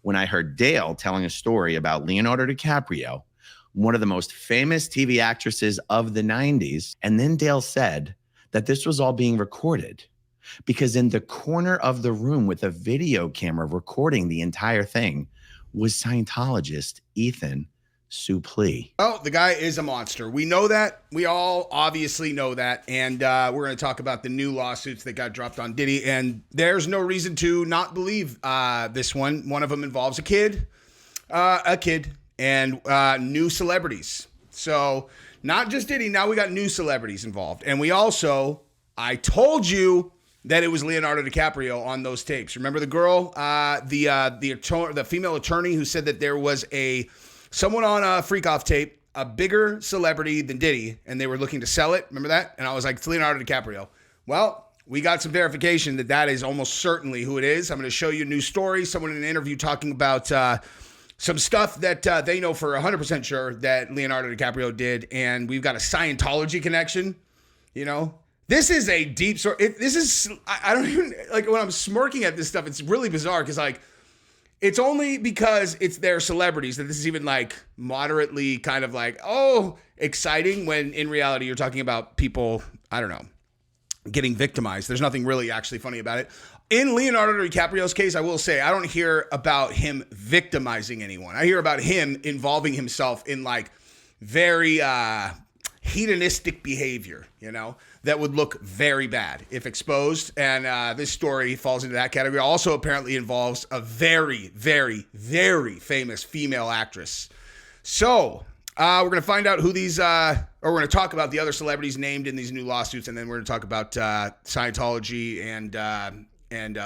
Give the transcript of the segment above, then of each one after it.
when I heard Dale telling a story about Leonardo DiCaprio, one of the most famous TV actresses of the 90s. And then Dale said that this was all being recorded because in the corner of the room with a video camera recording the entire thing was Scientologist Ethan Suplee. Oh, the guy is a monster. We know that. We all obviously know that. And we're going to talk about the new lawsuits that got dropped on Diddy. And there's no reason to not believe this one. One of them involves a kid and new celebrities. So not just Diddy. Now we got new celebrities involved. And we also, I told you that it was Leonardo DiCaprio on those tapes. Remember the girl, the female attorney who said that there was someone on a freak off tape, a bigger celebrity than Diddy, and they were looking to sell it. Remember that? And I was like, it's Leonardo DiCaprio. Well, we got some verification that is almost certainly who it is. I'm going to show you a new story. Someone in an interview talking about some stuff that they know for 100% sure that Leonardo DiCaprio did. And we've got a Scientology connection, you know. This is a deep story. I don't even, like, when I'm smirking at this stuff, it's really bizarre because, like, it's only because it's their celebrities that this is even, like, moderately kind of like, oh, exciting, when in reality you're talking about people, I don't know, getting victimized. There's nothing really actually funny about it. In Leonardo DiCaprio's case, I will say, I don't hear about him victimizing anyone. I hear about him involving himself in, like, very hedonistic behavior, you know, that would look very bad if exposed. And this story falls into that category. Also apparently involves a very, very, very famous female actress. So we're going to find out who these, or we're going to talk about the other celebrities named in these new lawsuits. And then we're going to talk about Scientology and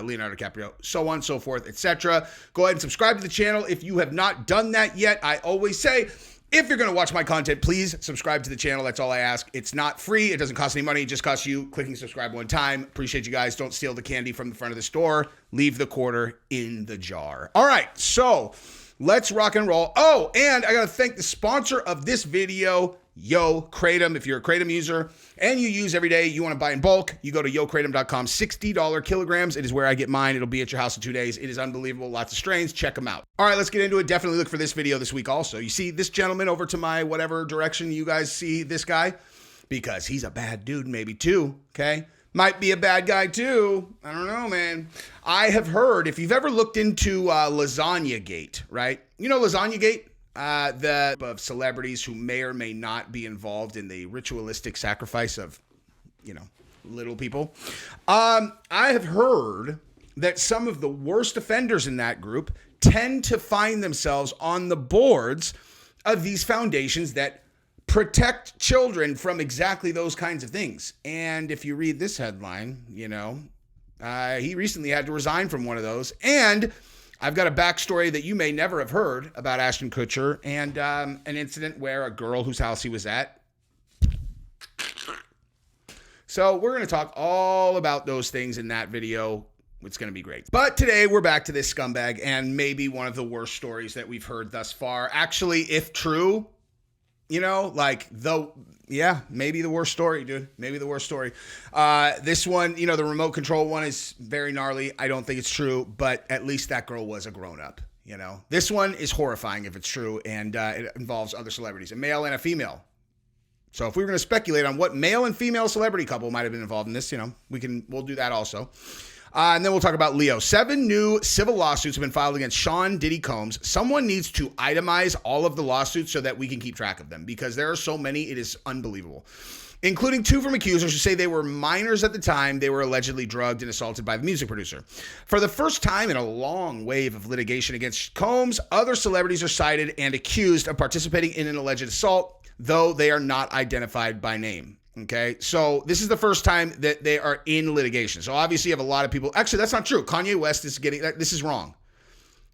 Leonardo DiCaprio, so on, so forth, etc. Go ahead and subscribe to the channel if you have not done that yet. I always say, if you're going to watch my content, please subscribe to the channel. That's all I ask. It's not free. It doesn't cost any money. It just costs you clicking subscribe one time. Appreciate you guys. Don't steal the candy from the front of the store. Leave the quarter in the jar. All right, so let's rock and roll. Oh, and I got to thank the sponsor of this video, Yo Kratom. If you're a Kratom user and you use every day, you want to buy in bulk, you go to YoKratom.com, $60 kilograms. It is where I get mine. It'll be at your house in 2 days. It is unbelievable. Lots of strains. Check them out. All right, let's get into it. Definitely look for this video this week also. You see this gentleman over to my whatever direction you guys see this guy? Because he's a bad dude, maybe too, okay? Might be a bad guy too. I don't know, man. I have heard, if you've ever looked into Lasagna Gate, right? You know Lasagna Gate? Of celebrities who may or may not be involved in the ritualistic sacrifice of, you know, little people. I have heard that some of the worst offenders in that group tend to find themselves on the boards of these foundations that protect children from exactly those kinds of things. And if you read this headline, you know, he recently had to resign from one of those. And I've got a backstory that you may never have heard about Ashton Kutcher and an incident where a girl whose house he was at. So we're going to talk all about those things in that video. It's going to be great. But today we're back to this scumbag and maybe one of the worst stories that we've heard thus far. Actually, if true, you know, like maybe the worst story, dude. Maybe the worst story. This one, you know, the remote control one is very gnarly. I don't think it's true, but at least that girl was a grown up, you know. This one is horrifying if it's true, and it involves other celebrities, a male and a female. So if we were going to speculate on what male and female celebrity couple might have been involved in this, you know, we'll do that also. And then we'll talk about Leo. 7 new civil lawsuits have been filed against Sean Diddy Combs. Someone needs to itemize all of the lawsuits so that we can keep track of them because there are so many, it is unbelievable. Including 2 from accusers who say they were minors at the time they were allegedly drugged and assaulted by the music producer. For the first time in a long wave of litigation against Combs, other celebrities are cited and accused of participating in an alleged assault, though they are not identified by name. Okay, so this is the first time that they are in litigation. So obviously you have a lot of people. Actually, that's not true. Kanye West is getting, this is wrong.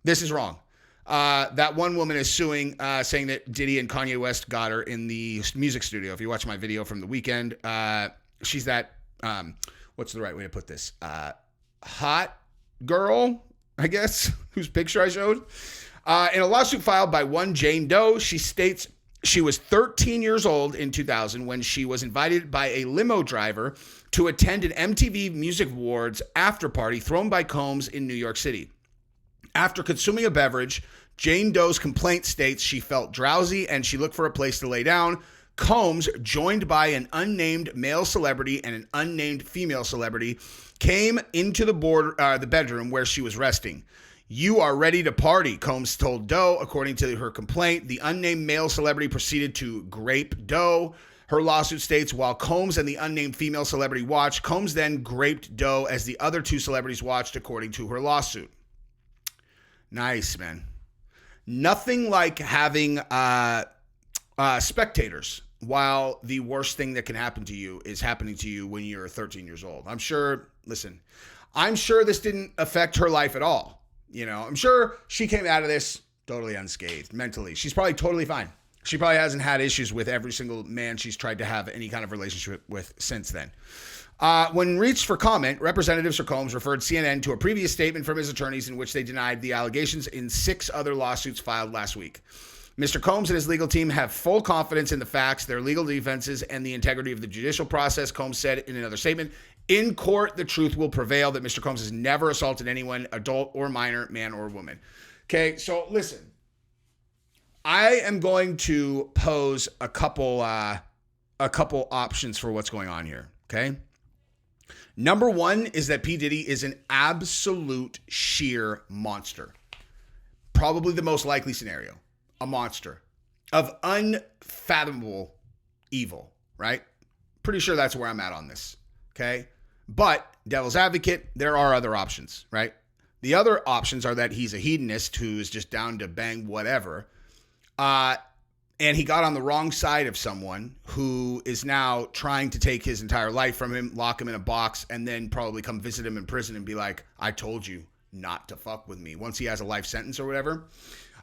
This is wrong. That one woman is suing, saying that Diddy and Kanye West got her in the music studio. If you watch my video from the weekend, she's that, what's the right way to put this? Hot girl, I guess, whose picture I showed. In a lawsuit filed by one Jane Doe, she states she was 13 years old in 2000 when she was invited by a limo driver to attend an MTV Music Awards after party thrown by Combs in New York City. After consuming a beverage, Jane Doe's complaint states she felt drowsy and she looked for a place to lay down. Combs, joined by an unnamed male celebrity and an unnamed female celebrity, came into the bedroom where she was resting. "You are ready to party," Combs told Doe. According to her complaint, the unnamed male celebrity proceeded to grape Doe. Her lawsuit states, while Combs and the unnamed female celebrity watched, Combs then graped Doe as the other two celebrities watched, according to her lawsuit. Nice, man. Nothing like having spectators while the worst thing that can happen to you is happening to you when you're 13 years old. I'm sure this didn't affect her life at all. You know, I'm sure she came out of this totally unscathed mentally. She's probably totally fine. She probably hasn't had issues with every single man she's tried to have any kind of relationship with since then. When reached for comment, Representative Sir Combs referred CNN to a previous statement from his attorneys in which they denied the allegations in 6 other lawsuits filed last week. Mr. Combs and his legal team have full confidence in the facts, their legal defenses, and the integrity of the judicial process, Combs said in another statement. In court, the truth will prevail that Mr. Combs has never assaulted anyone, adult or minor, man or woman. Okay, so listen. I am going to pose a couple options for what's going on here, okay? Number one is that P. Diddy is an absolute sheer monster. Probably the most likely scenario. A monster of unfathomable evil, right? Pretty sure that's where I'm at on this, okay? But devil's advocate, there are other options, right? The other options are that he's a hedonist who's just down to bang whatever, and he got on the wrong side of someone who is now trying to take his entire life from him, lock him in a box, and then probably come visit him in prison and be like, I told you not to fuck with me, once he has a life sentence or whatever.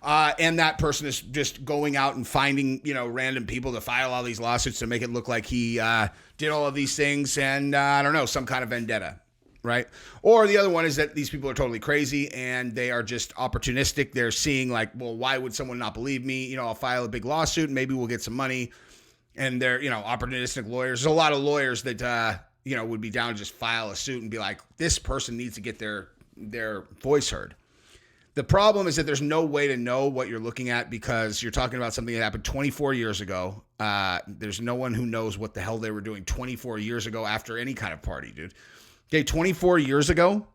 And that person is just going out and finding, random people to file all these lawsuits to make it look like he did all of these things and, I don't know, some kind of vendetta, right? Or the other one is that these people are totally crazy and they are just opportunistic. They're seeing like, well, why would someone not believe me? I'll file a big lawsuit and maybe we'll get some money. And they're, opportunistic lawyers. There's a lot of lawyers that, would be down to just file a suit and be like, this person needs to get their voice heard. The problem is that there's no way to know what you're looking at because you're talking about something that happened 24 years ago. There's no one who knows what the hell they were doing 24 years ago after any kind of party, dude. Okay, 24 years ago,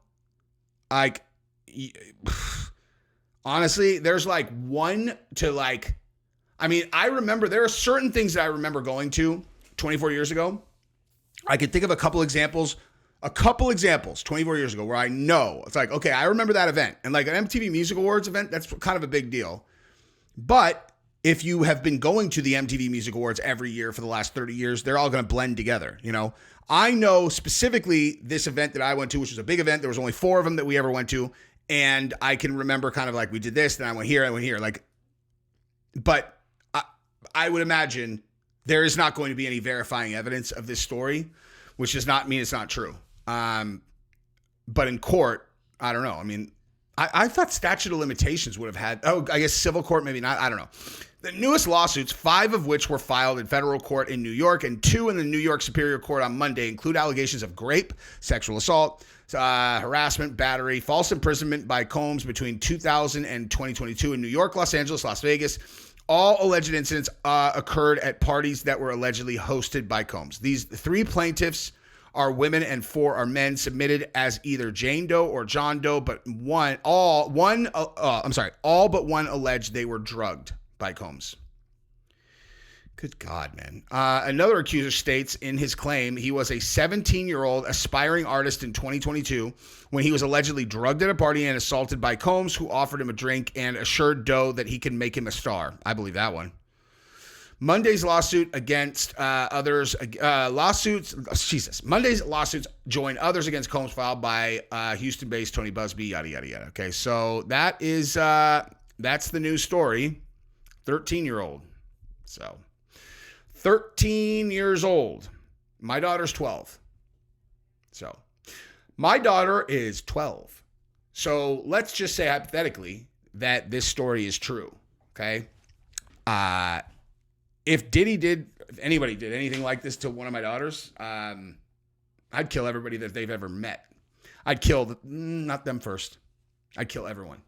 honestly, there's I remember there are certain things that I remember going to 24 years ago. I could think of a couple examples 24 years ago where I know it's like, okay, I remember that event. And like an MTV Music Awards event, that's kind of a big deal. But if you have been going to the MTV Music Awards every year for the last 30 years, they're all going to blend together. I know specifically this event that I went to, which was a big event. There was only 4 of them that we ever went to. And I can remember kind of like we did this, then I went here. But I would imagine there is not going to be any verifying evidence of this story, which does not mean it's not true. But in court, I don't know. I mean, I thought statute of limitations would have had, I guess civil court, maybe not. I don't know. The newest lawsuits, 5 of which were filed in federal court in New York and 2 in the New York Superior Court on Monday, include allegations of grape, sexual assault, harassment, battery, false imprisonment by Combs between 2000 and 2022 in New York, Los Angeles, Las Vegas. All alleged incidents occurred at parties that were allegedly hosted by Combs. These 3 plaintiffs are women and 4 are men, submitted as either Jane Doe or John Doe, but all but one alleged they were drugged by Combs. Good God, man. Another accuser states in his claim he was a 17-year-old aspiring artist in 2022 when he was allegedly drugged at a party and assaulted by Combs, who offered him a drink and assured Doe that he can make him a star. I believe that one. Monday's lawsuit against Monday's lawsuits join others against Combs filed by Houston-based Tony Busby, yada, yada, yada. Okay, so that's the news story. 13-year-old. So 13 years old. My daughter's 12. So my daughter is 12. So let's just say hypothetically that this story is true. Okay. If anybody did anything like this to one of my daughters, I'd kill everybody that they've ever met. I'd kill, not them first. I'd kill everyone.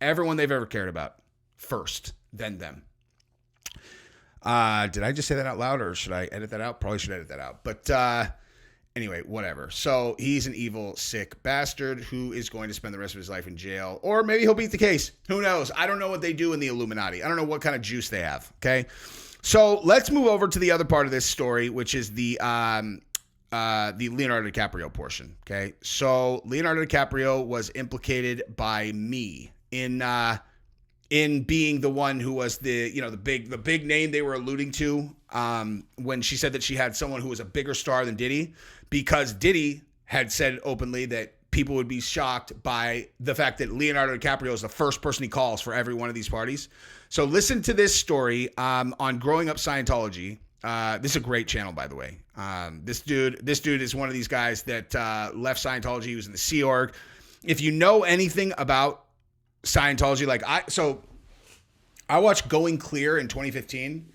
everyone they've ever cared about first, then them. Did I just say that out loud, or should I edit that out? Probably should edit that out. But anyway, whatever. So he's an evil, sick bastard who is going to spend the rest of his life in jail, or maybe he'll beat the case. Who knows? I don't know what they do in the Illuminati. I don't know what kind of juice they have. Okay. So let's move over to the other part of this story, which is the Leonardo DiCaprio portion. Okay. So Leonardo DiCaprio was implicated by me in being the one who was the big name they were alluding to when she said that she had someone who was a bigger star than Diddy, because Diddy had said openly that people would be shocked by the fact that Leonardo DiCaprio is the first person he calls for every one of these parties. So listen to this story on Growing Up Scientology. This is a great channel, by the way. This dude is one of these guys that left Scientology. He was in the Sea Org. If you know anything about Scientology, I watched Going Clear in 2015,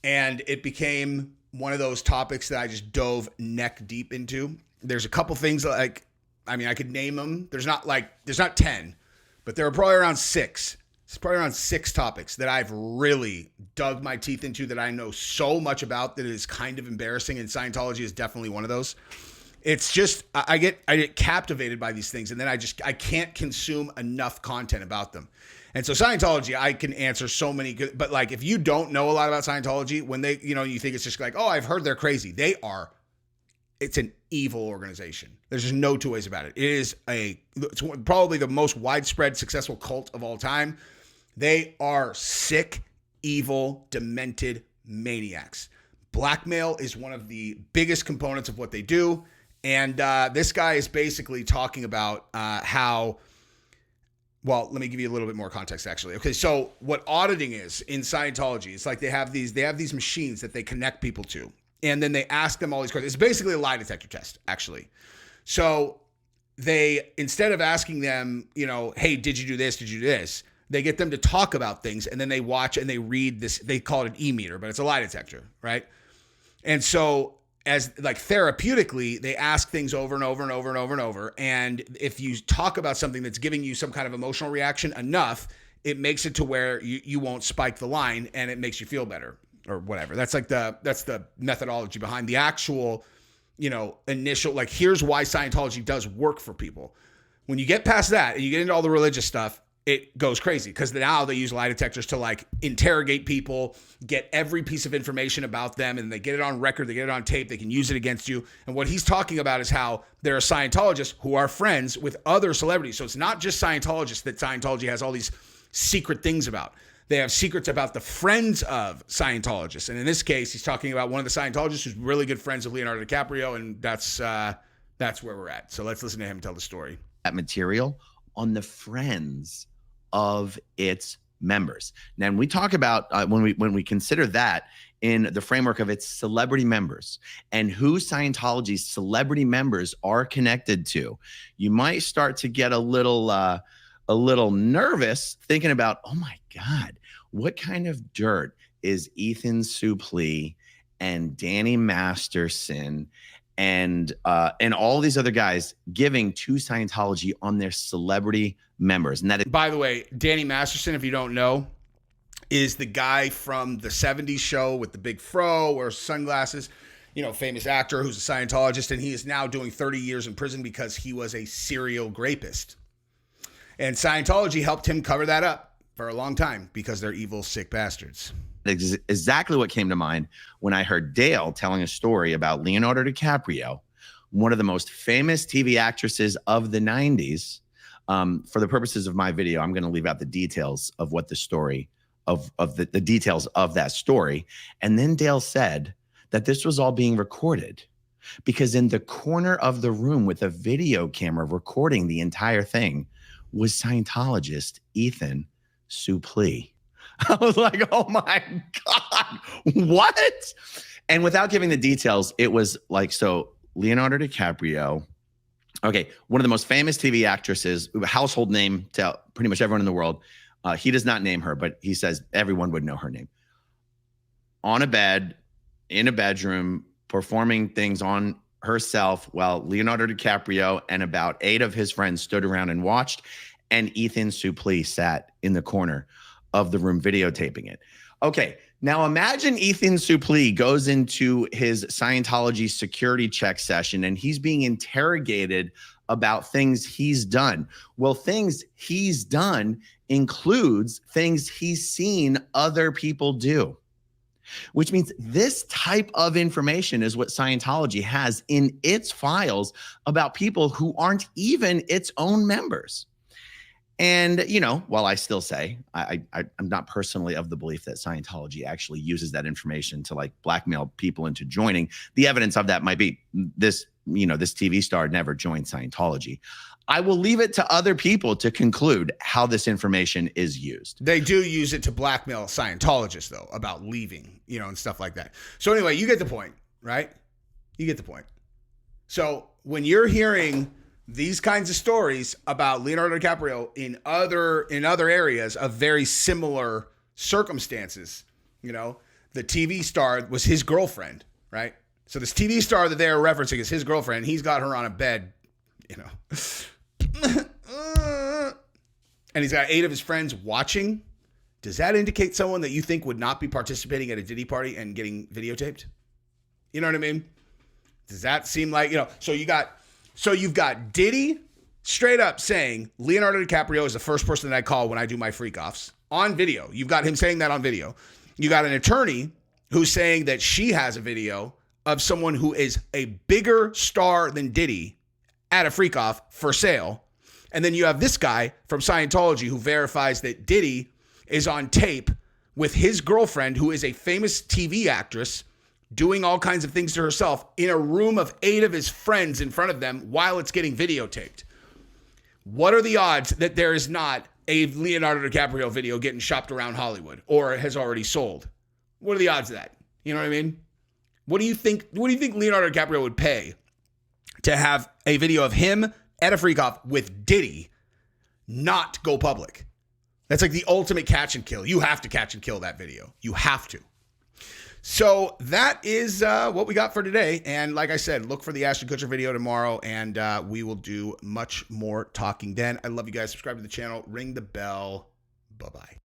and it became one of those topics that I just dove neck deep into. There's a couple things I could name them. There's not 10, but there are probably around 6. It's probably around 6 topics that I've really dug my teeth into, that I know so much about that it is kind of embarrassing, and Scientology is definitely one of those. It's just, I get captivated by these things, and then I can't consume enough content about them. And so Scientology, I can answer so many good, but like, if you don't know a lot about Scientology, when they, you think it's just like, oh, I've heard they're crazy. It's an evil organization. There's just no two ways about it. It's probably the most widespread successful cult of all time. They are sick, evil, demented maniacs. Blackmail is one of the biggest components of what they do. And this guy is basically talking about how, well, let me give you a little bit more context, actually. Okay, so what auditing is in Scientology, it's like they have these machines that they connect people to, and then they ask them all these questions. It's basically a lie detector test, actually. So they, instead of asking them, hey, did you do this? Did you do this? They get them to talk about things, and then they watch and they read this. They call it an e-meter, but it's a lie detector, right? And so as like therapeutically, they ask things over and over and over and over and over. And if you talk about something that's giving you some kind of emotional reaction enough, it makes it to where you won't spike the line, and it makes you feel better or whatever. That's the methodology behind the actual, initial, like, here's why Scientology does work for people. When you get past that and you get into all the religious stuff, it goes crazy, because now they use lie detectors to like interrogate people, get every piece of information about them, and they get it on record, they get it on tape, they can use it against you. And what he's talking about is how there are Scientologists who are friends with other celebrities. So it's not just Scientologists that Scientology has all these secret things about. They have secrets about the friends of Scientologists. And in this case, he's talking about one of the Scientologists who's really good friends with Leonardo DiCaprio, and that's where we're at. So let's listen to him tell the story. That material on the friends of its members. Now, when we talk about when we consider that in the framework of its celebrity members and who Scientology's celebrity members are connected to, you might start to get a little nervous thinking about, oh my God, what kind of dirt is Ethan Suplee and Danny Masterson and all these other guys giving to Scientology on their celebrity members? And that is, by the way, Danny Masterson, if you don't know, is the guy from the 70s show with the big fro, wears sunglasses, famous actor who's a Scientologist, and he is now doing 30 years in prison because he was a serial rapist. And Scientology helped him cover that up for a long time because they're evil, sick bastards. Exactly what came to mind when I heard Dale telling a story about Leonardo DiCaprio, one of the most famous TV actresses of the 90s. For the purposes of my video, I'm going to leave out the details of what the story of the details of that story. And then Dale said that this was all being recorded because in the corner of the room with a video camera recording the entire thing was Scientologist Ethan Suplee. I was like, oh my God, what? And without giving the details, it was like, so Leonardo DiCaprio, okay, one of the most famous TV actresses, household name to pretty much everyone in the world. He does not name her, but he says everyone would know her name. On a bed, in a bedroom, performing things on herself while Leonardo DiCaprio and about 8 of his friends stood around and watched. and Ethan Suplee sat in the corner of the room videotaping it. Okay, now imagine Ethan Suplee goes into his Scientology security check session and he's being interrogated about things he's done. Well, things he's done includes things he's seen other people do, which means this type of information is what Scientology has in its files about people who aren't even its own members. And, you know, while I still say I'm not personally of the belief that Scientology actually uses that information to like blackmail people into joining, the evidence of that might be this, you know, this TV star never joined Scientology. I will leave it to other people to conclude how this information is used. They do use it to blackmail Scientologists, though, about leaving, you know, and stuff like that. So anyway, you get the point, right? You get the point. So when you're hearing these kinds of stories about Leonardo DiCaprio in other areas of very similar circumstances, you know, the TV star was his girlfriend, right? So this TV star that they're referencing is his girlfriend. He's got her on a bed, you know, and he's got 8 of his friends watching. Does that indicate someone that you think would not be participating at a Diddy party and getting videotaped? You know what I mean? Does that seem like, you know, so you've got Diddy straight up saying Leonardo DiCaprio is the first person that I call when I do my freak offs on video. You've got him saying that on video. You got an attorney who's saying that she has a video of someone who is a bigger star than Diddy at a freak off for sale. And then you have this guy from Scientology who verifies that Diddy is on tape with his girlfriend, who is a famous TV actress, doing all kinds of things to herself in a room of 8 of his friends in front of them while it's getting videotaped. What are the odds that there is not a Leonardo DiCaprio video getting shopped around Hollywood or has already sold? What are the odds of that? You know what I mean? What do you think Leonardo DiCaprio would pay to have a video of him at a freak off with Diddy not go public? That's like the ultimate catch and kill. You have to catch and kill that video. You have to. So that is what we got for today. And like I said, look for the Ashton Kutcher video tomorrow, and we will do much more talking then. I love you guys. Subscribe to the channel. Ring the bell. Bye-bye.